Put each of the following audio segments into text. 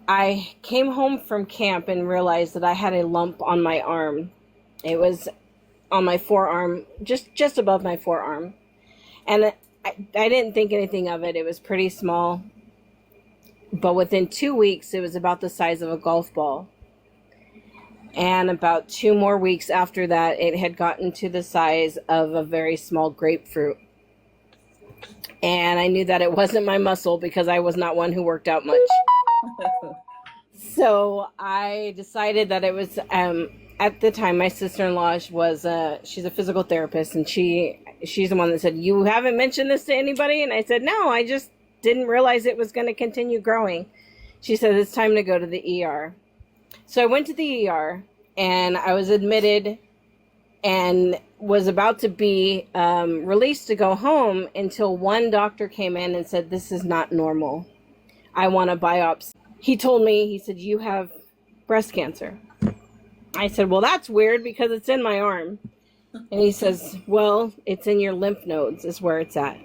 I came home from camp and realized that I had a lump on my arm. It was on my forearm, just above my forearm. And I didn't think anything of it. It was pretty small. But within 2 weeks, it was about the size of a golf ball. And about 2 more weeks after that, it had gotten to the size of a very small grapefruit. And I knew that it wasn't my muscle because I was not one who worked out much. So I decided that it was, at the time, my sister-in-law she's a physical therapist, and she's the one that said, "You haven't mentioned this to anybody?" And I said, "No, I just didn't realize it was going to continue growing." She said, "It's time to go to the ER." So I went to the ER, and I was admitted and was about to be released to go home until one doctor came in and said, "This is not normal. I want a biopsy." He told me, he said, "You have breast cancer." I said, "Well, that's weird because it's in my arm." And he says, "Well, it's in your lymph nodes is where it's at."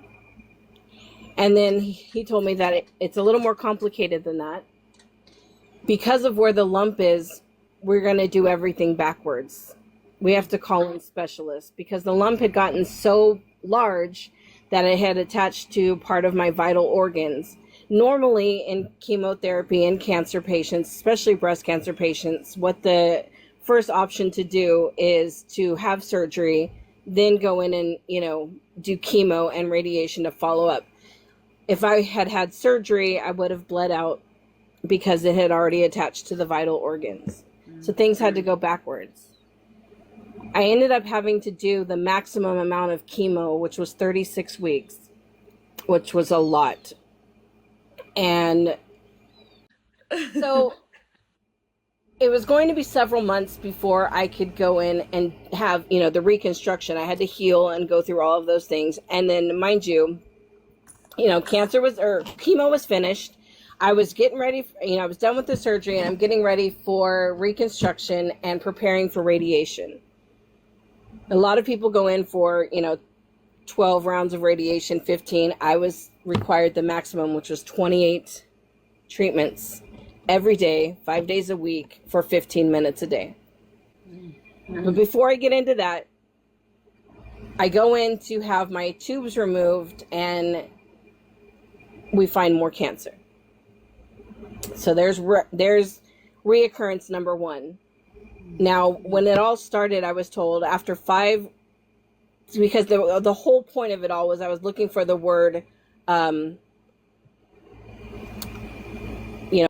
And then he told me that it's a little more complicated than that. Because of where the lump is, we're going to do everything backwards. We have to call in specialists because the lump had gotten so large that it had attached to part of my vital organs. Normally in chemotherapy in cancer patients, especially breast cancer patients, what the first option to do is to have surgery, then go in and, do chemo and radiation to follow up. If I had had surgery, I would have bled out because it had already attached to the vital organs. So things had to go backwards. I ended up having to do the maximum amount of chemo, which was 36 weeks, which was a lot. And so it was going to be several months before I could go in and have, the reconstruction. I had to heal and go through all of those things. And then, mind you, chemo was finished. I was getting ready, I was done with the surgery, and I'm getting ready for reconstruction and preparing for radiation. A lot of people go in for, 12 rounds of radiation, 15. I was required the maximum, which was 28 treatments every day, 5 days a week for 15 minutes a day. Mm-hmm. But before I get into that, I go in to have my tubes removed, and we find more cancer. So there's reoccurrence number one. Now, when it all started, I was told after 5, because the whole point of it all was I was looking for the word